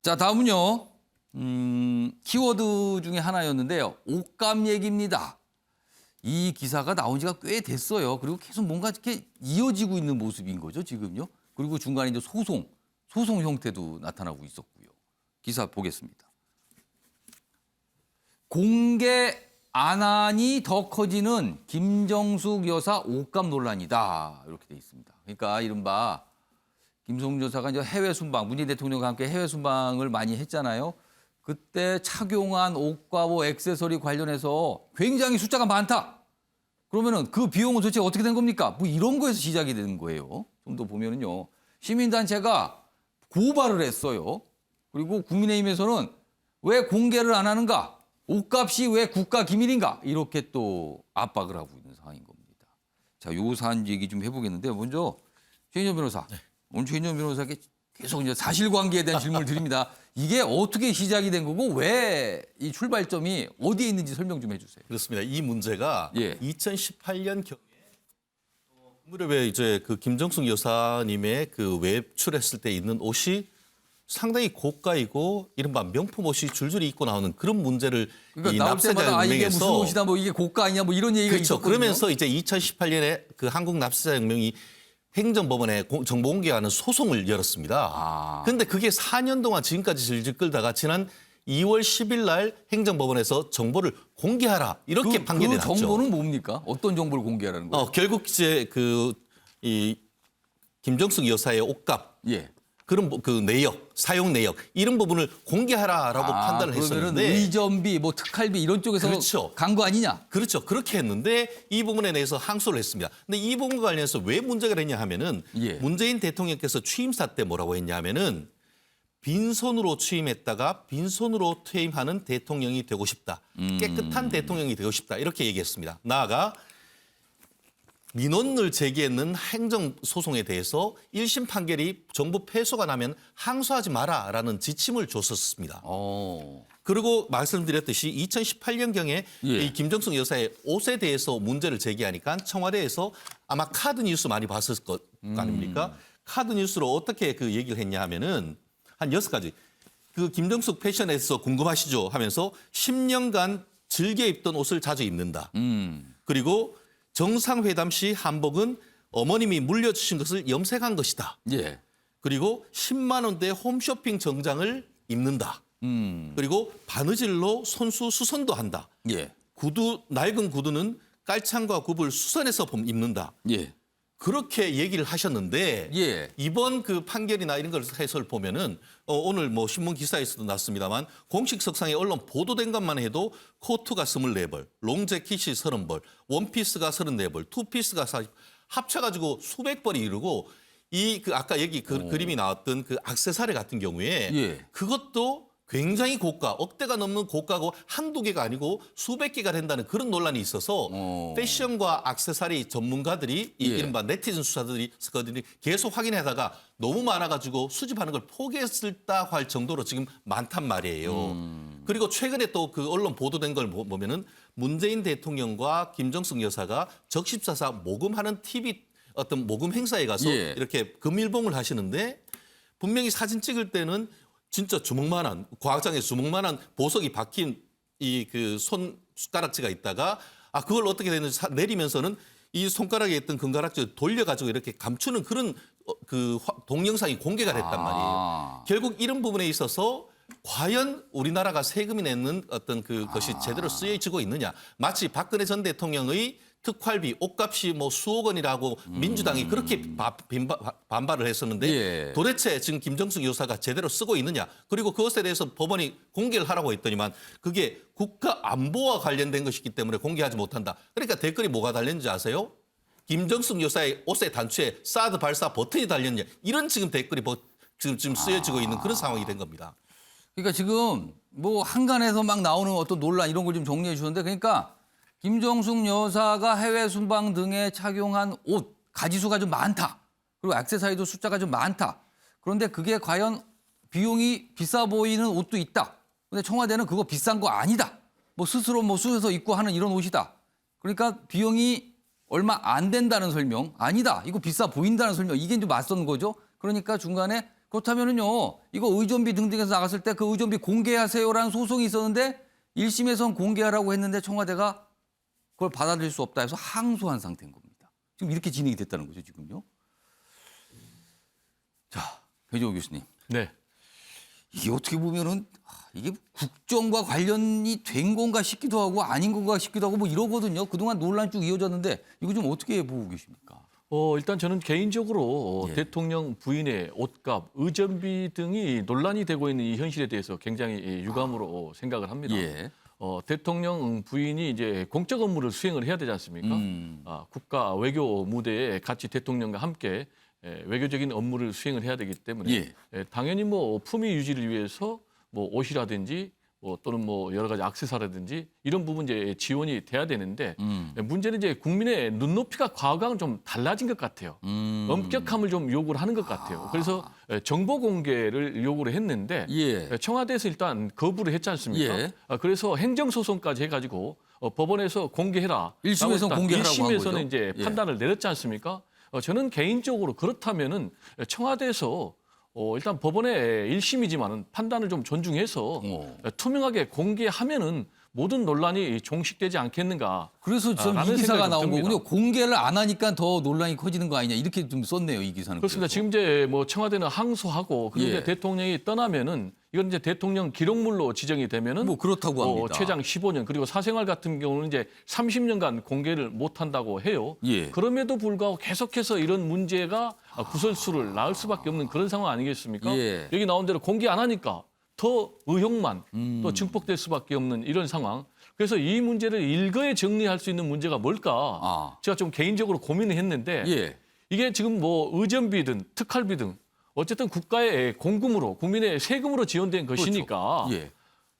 자, 다음은요. 키워드 중에 하나였는데요. 옷감 얘기입니다. 이 기사가 나온 지가 꽤 됐어요. 그리고 계속 뭔가 이렇게 이어지고 있는 모습인 거죠, 지금요. 그리고 중간에 이제 소송 형태도 나타나고 있었고요. 기사 보겠습니다. 공개 안 하니 더 커지는 김정숙 여사 옷감 논란이다. 이렇게 돼 있습니다. 그러니까 이른바 김정숙 여사가 이제 해외 순방, 문재인 대통령과 함께 해외 순방을 많이 했잖아요. 그때 착용한 옷과 뭐 액세서리 관련해서 굉장히 숫자가 많다. 그러면은 그 비용은 도대체 어떻게 된 겁니까? 뭐 이런 거에서 시작이 되는 거예요. 좀 더 보면은요. 시민단체가 고발을 했어요. 그리고 국민의힘에서는 왜 공개를 안 하는가? 옷값이 왜 국가 기밀인가? 이렇게 또 압박을 하고 있는 상황인 겁니다. 자, 요 사안 얘기 좀 해보겠는데요. 먼저 최인정 변호사. 오늘 최인정 변호사께 계속 이제 사실관계에 대한 질문을 드립니다. 이게 어떻게 시작이 된 거고 왜 이 출발점이 어디에 있는지 설명 좀 해주세요. 그렇습니다. 이 문제가 예. 2018년 경에 무렵에 이제 그 김정숙 여사님의 그 외출했을 때 입는 옷이 상당히 고가이고 이른바 명품 옷이 줄줄이 입고 나오는 그런 문제를 그러니까 이 나올 때마다 아, 이게 무슨 납세자연맹에서 옷이다 뭐 이게 고가 아니냐 뭐 이런 얘기가 그렇죠. 있었거든요. 그러면서 이제 2018년에 그 한국 납세자연맹이 행정법원에 정보 공개하는 소송을 열었습니다. 그런데 그게 4년 동안 지금까지 질질 끌다가 지난 2월 10일 날 행정법원에서 정보를 공개하라 이렇게 판결이 났죠. 정보는 뭡니까? 어떤 정보를 공개하라는 거예요? 결국 이제 이 김정숙 여사의 옷값 예. 그런 그 내역, 사용 내역 이런 부분을 공개하라라고 판단을 그러면은 했었는데 의전비, 뭐 특할비 이런 쪽에서 그렇죠. 간 거 아니냐? 그렇죠. 그렇게 했는데 이 부분에 대해서 항소를 했습니다. 근데 이 부분과 관련해서 왜 문제가 됐냐 하면은 예. 문재인 대통령께서 취임사 때 뭐라고 했냐 하면은 빈손으로 취임했다가 빈손으로 퇴임하는 대통령이 되고 싶다. 깨끗한 대통령이 되고 싶다. 이렇게 얘기했습니다. 나아가 민원을 제기했는 행정소송에 대해서 1심 판결이 정부 패소가 나면 항소하지 마라라는 지침을 줬었습니다. 그리고 말씀드렸듯이 2018년경에 예. 이 김정숙 여사의 옷에 대해서 문제를 제기하니까 청와대에서 아마 카드 뉴스 많이 봤을 것 아닙니까? 카드 뉴스로 어떻게 그 얘기를 했냐 하면은 한 6가지. 그 김정숙 패션에서 궁금하시죠? 하면서 10년간 즐겨 입던 옷을 자주 입는다. 그리고 정상회담 시 한복은 어머님이 물려주신 것을 염색한 것이다. 예. 그리고 10만 원대 홈쇼핑 정장을 입는다. 그리고 바느질로 손수 수선도 한다. 예. 낡은 구두는 깔창과 굽을 수선해서 입는다. 예. 그렇게 얘기를 하셨는데 예. 이번 그 판결이나 이런 걸 해설 보면은 오늘 뭐 신문 기사에서도 났습니다만 공식 석상에 언론 보도된 것만 해도 코트가 24벌, 롱재킷이 30벌, 원피스가 34벌, 투피스가 40, 합쳐가지고 수백 벌이 이르고 이 그 아까 여기 그림이 나왔던 그 액세서리 같은 경우에 예. 그것도 굉장히 고가, 억대가 넘는 고가고 한두 개가 아니고 수백 개가 된다는 그런 논란이 있어서 패션과 액세서리 전문가들이 이 예. 이른바 네티즌 수사들이 계속 확인하다가 너무 많아가지고 수집하는 걸 포기했을까 할 정도로 지금 많단 말이에요. 그리고 최근에 또 그 언론 보도된 걸 보면은 문재인 대통령과 김정숙 여사가 적십사사 모금하는 TV 어떤 모금 행사에 가서 예. 이렇게 금일봉을 하시는데 분명히 사진 찍을 때는 진짜 주먹만한 과학장에 주먹만한 보석이 박힌 이 그 손가락지가 있다가 그걸 어떻게 되는지 내리면서는 이 손가락에 있던 금가락지를 돌려가지고 이렇게 감추는 그런 동영상이 공개가 됐단 말이에요. 결국 이런 부분에 있어서 과연 우리나라가 세금이 내는 어떤 그것이 제대로 쓰여지고 있느냐. 마치 박근혜 전 대통령의 특활비, 옷값이 뭐 수억 원이라고 민주당이 그렇게 반발을 했었는데 예. 도대체 지금 김정숙 여사가 제대로 쓰고 있느냐. 그리고 그것에 대해서 법원이 공개를 하라고 했더니만 그게 국가 안보와 관련된 것이기 때문에 공개하지 못한다. 그러니까 댓글이 뭐가 달렸는지 아세요? 김정숙 여사의 옷의 단추에 사드 발사 버튼이 달렸냐. 이런 지금 댓글이 지금 쓰여지고 있는 그런 상황이 된 겁니다. 그러니까 지금 뭐 한간에서 막 나오는 어떤 논란 이런 걸 좀 정리해 주셨는데 그러니까 김정숙 여사가 해외 순방 등에 착용한 옷 가지수가 좀 많다. 그리고 액세서리도 숫자가 좀 많다. 그런데 그게 과연 비용이 비싸 보이는 옷도 있다. 근데 청와대는 그거 비싼 거 아니다. 뭐 스스로 뭐 수에서 입고 하는 이런 옷이다. 그러니까 비용이 얼마 안 된다는 설명. 아니다. 이거 비싸 보인다는 설명. 이게 좀 맞선 거죠. 그러니까 중간에 그렇다면은요, 이거 의존비 등등해서 나갔을 때 그 의존비 공개하세요라는 소송이 있었는데 1심에선 공개하라고 했는데 청와대가 그걸 받아들일 수 없다 해서 항소한 상태인 겁니다. 지금 이렇게 진행이 됐다는 거죠, 지금요. 자, 배종호 교수님. 네. 이게 어떻게 보면은 이게 국정과 관련이 된 건가 싶기도 하고 아닌 건가 싶기도 하고 뭐 이러거든요. 그동안 논란이 쭉 이어졌는데 이거 좀 어떻게 보고 계십니까? 일단 저는 개인적으로 예. 대통령 부인의 옷값, 의전비 등이 논란이 되고 있는 이 현실에 대해서 굉장히 유감으로 생각을 합니다. 예. 대통령 부인이 이제 공적 업무를 수행을 해야 되지 않습니까? 국가 외교 무대에 같이 대통령과 함께 외교적인 업무를 수행을 해야 되기 때문에 당연히 뭐 품위 유지를 위해서 뭐 옷이라든지 또는 뭐 여러 가지 액세서리라든지 이런 부분 이제 지원이 돼야 되는데 문제는 이제 국민의 눈높이가 과거와는 좀 달라진 것 같아요. 엄격함을 좀 요구를 하는 것 같아요. 그래서 정보 공개를 요구를 했는데 청와대에서 일단 거부를 했지 않습니까? 그래서 행정소송까지 해가지고 법원에서 공개해라. 1심에서는 공개하라고 한 거죠. 1심에서는 이제 판단을 내렸지 않습니까? 저는 개인적으로 그렇다면은 청와대에서 일단 법원의 1심이지만은 판단을 좀 존중해서 투명하게 공개하면은 모든 논란이 종식되지 않겠는가. 그래서 좀 이 기사가 나온 거군요. 공개를 안 하니까 더 논란이 커지는 거 아니냐 이렇게 좀 썼네요, 이 기사는. 그렇습니다. 그래서. 지금 이제 뭐 청와대는 항소하고 그리고 이제 대통령이 떠나면은 이건 이제 대통령 기록물로 지정이 되면은 뭐 그렇다고 합니다. 최장 15년 그리고 사생활 같은 경우는 이제 30년간 공개를 못 한다고 해요. 그럼에도 불구하고 계속해서 이런 문제가 구설수를 낳을 수밖에 없는 그런 상황 아니겠습니까? 여기 나온 대로 공개 안 하니까 더 의혹만 또 증폭될 수밖에 없는 이런 상황. 그래서 이 문제를 일거에 정리할 수 있는 문제가 뭘까? 제가 좀 개인적으로 고민을 했는데 이게 지금 뭐 의전비든 특활비든 어쨌든 국가의 공금으로 국민의 세금으로 지원된 것이니까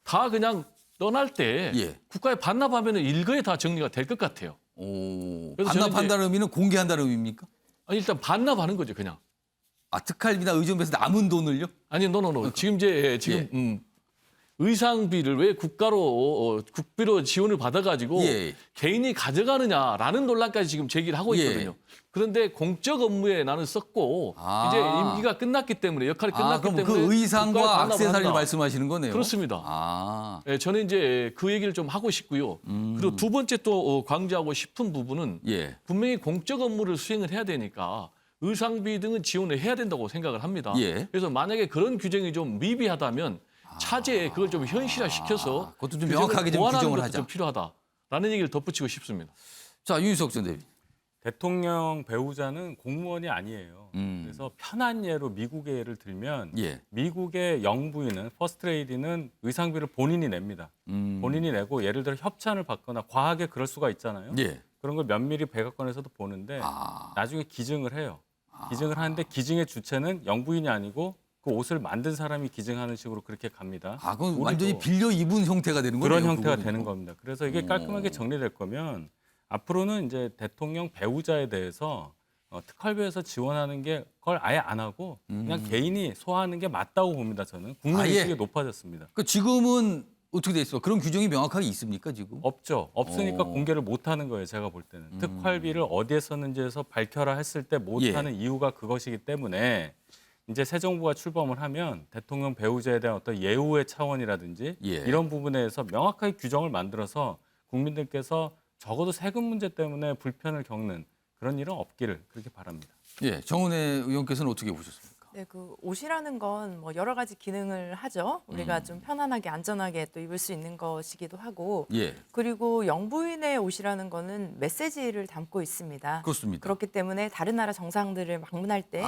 다 그냥 떠날 때 국가에 반납하면 일거에 다 정리가 될 것 같아요. 반납한다는 의미는 공개한다는 의미입니까? 아니, 일단 반납하는 거죠, 그냥. 특활비나 의존비에서 남은 돈을요? 아니, 노노노. 지금 의상비를 왜 국가로 국비로 지원을 받아가지고 개인이 가져가느냐라는 논란까지 지금 제기를 하고 있거든요. 그런데 공적 업무에 나는 썼고 이제 임기가 끝났기 때문에 역할이 끝났기 그럼 때문에 그 의상과 액세서리를 한다. 말씀하시는 거네요. 그렇습니다. 저는 이제 그 얘기를 좀 하고 싶고요. 그리고 두 번째 또 강조하고 싶은 부분은 분명히 공적 업무를 수행을 해야 되니까 의상비 등은 지원을 해야 된다고 생각을 합니다. 그래서 만약에 그런 규정이 좀 미비하다면 차제에 그걸 좀 현실화시켜서 그것도 좀 명확하게 좀 규정을 하자. 좀 필요하다라는 얘기를 덧붙이고 싶습니다. 자, 윤희석 전 대변인. 대통령 배우자는 공무원이 아니에요. 그래서 편한 예로 미국의 예를 들면 미국의 영부인은 퍼스트레이디는 의상비를 본인이 냅니다. 본인이 내고 예를 들어 협찬을 받거나 과하게 그럴 수가 있잖아요. 그런 걸 면밀히 백악관에서도 보는데 나중에 기증을 해요. 기증을 하는데 기증의 주체는 영부인이 아니고 그 옷을 만든 사람이 기증하는 식으로 그렇게 갑니다. 그건 완전히 빌려 입은 형태가 되는 거네요. 그런 형태가 되는 겁니다. 그래서 이게 깔끔하게 정리될 거면 앞으로는 이제 대통령 배우자에 대해서 특활비에서 지원하는 게 그걸 아예 안 하고 그냥 개인이 소화하는 게 맞다고 봅니다. 저는 국민의식이 높아졌습니다. 지금은 어떻게 돼 있어요? 그런 규정이 명확하게 있습니까 지금? 없죠. 없으니까 공개를 못 하는 거예요. 제가 볼 때는. 특활비를 어디에 썼는지에서 밝혀라 했을 때 못 하는 이유가 그것이기 때문에 이제 새 정부가 출범을 하면 대통령 배우자에 대한 어떤 예우의 차원이라든지 이런 부분에서 명확하게 규정을 만들어서 국민들께서 적어도 세금 문제 때문에 불편을 겪는 그런 일은 없기를 그렇게 바랍니다. 정은혜 의원께서는 어떻게 보셨습니까? 네, 그 옷이라는 건 뭐 여러 가지 기능을 하죠. 우리가 좀 편안하게 안전하게 또 입을 수 있는 것이기도 하고, 그리고 영부인의 옷이라는 거는 메시지를 담고 있습니다. 그렇습니다. 그렇기 때문에 다른 나라 정상들을 방문할 때,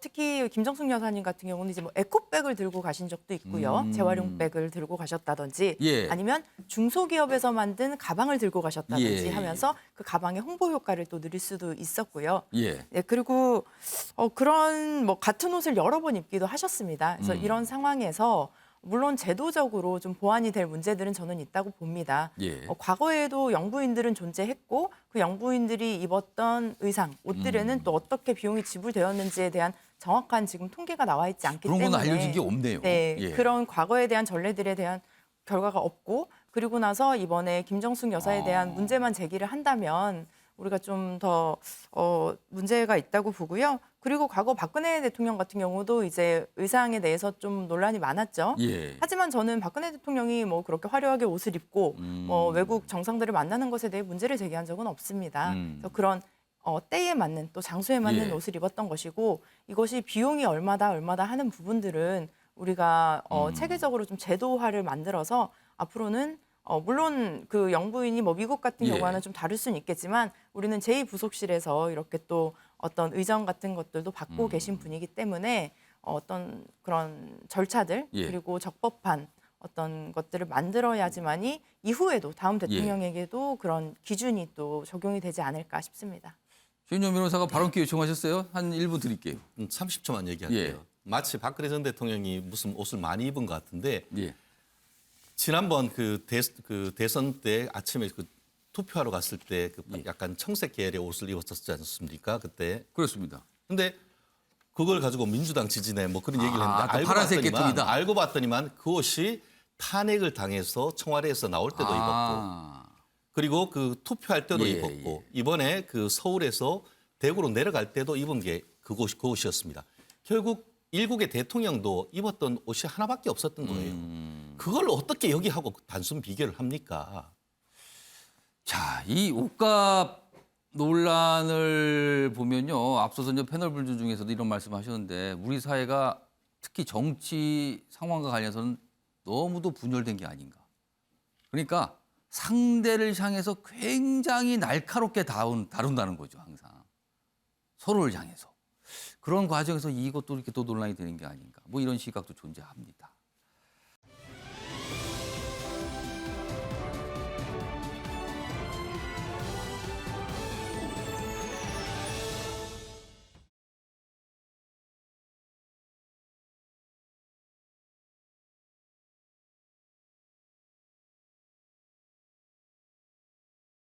특히 김정숙 여사님 같은 경우는 이제 뭐 에코백을 들고 가신 적도 있고요, 재활용백을 들고 가셨다든지, 아니면 중소기업에서 만든 가방을 들고 가셨다든지 하면서 그 가방의 홍보 효과를 또 누릴 수도 있었고요. 네, 그리고 그런 뭐 같은 옷을 여러 번 입기도 하셨습니다. 그래서 이런 상황에서 물론 제도적으로 좀 보완이 될 문제들은 저는 있다고 봅니다. 과거에도 영부인들은 존재했고 그 영부인들이 입었던 의상, 옷들에는 또 어떻게 비용이 지불되었는지에 대한 정확한 지금 통계가 나와 있지 않기 때문에 그런 건 알려진 게 없네요. 그런 과거에 대한 전례들에 대한 결과가 없고 그리고 나서 이번에 김정숙 여사에 대한 문제만 제기를 한다면 우리가 좀 더 문제가 있다고 보고요. 그리고 과거 박근혜 대통령 같은 경우도 이제 의상에 대해서 좀 논란이 많았죠. 하지만 저는 박근혜 대통령이 뭐 그렇게 화려하게 옷을 입고 외국 정상들을 만나는 것에 대해 문제를 제기한 적은 없습니다. 그래서 그런 때에 맞는 또 장소에 맞는 옷을 입었던 것이고 이것이 비용이 얼마다 하는 부분들은 우리가 체계적으로 좀 제도화를 만들어서 앞으로는 물론 그 영부인이 뭐 미국 같은 경우와는 좀 다를 수는 있겠지만 우리는 제2부속실에서 이렇게 또 어떤 의정 같은 것들도 받고 계신 분이기 때문에 어떤 그런 절차들 그리고 적법한 어떤 것들을 만들어야지만이 이후에도 다음 대통령에게도 그런 기준이 또 적용이 되지 않을까 싶습니다. 최인영 변호사가 발언 기회 요청하셨어요? 한 1분 드릴게요. 30초만 얘기할게요. 마치 박근혜 전 대통령이 무슨 옷을 많이 입은 것 같은데 지난번 그 대선 때 아침에 그 투표하러 갔을 때 그 약간 청색 계열의 옷을 입었었지 않습니까? 그때. 그렇습니다. 근데 그걸 가지고 민주당 지지네 뭐 그런 얘기를 했는데 파란색 계통이다. 알고 봤더니만 그 옷이 탄핵을 당해서 청와대에서 나올 때도 입었고 그리고 그 투표할 때도 입었고 이번에 그 서울에서 대구로 내려갈 때도 입은 게 그 옷이었습니다. 결국 일국의 대통령도 입었던 옷이 하나밖에 없었던 거예요. 그걸 어떻게 여기하고 단순 비교를 합니까? 자, 이 옷값 논란을 보면요. 앞서서 이제 패널 분들 중에서도 이런 말씀하셨는데 우리 사회가 특히 정치 상황과 관련해서는 너무도 분열된 게 아닌가. 그러니까 상대를 향해서 굉장히 날카롭게 다룬다는 거죠, 항상. 서로를 향해서. 그런 과정에서 이것도 이렇게 또 논란이 되는 게 아닌가. 뭐 이런 시각도 존재합니다.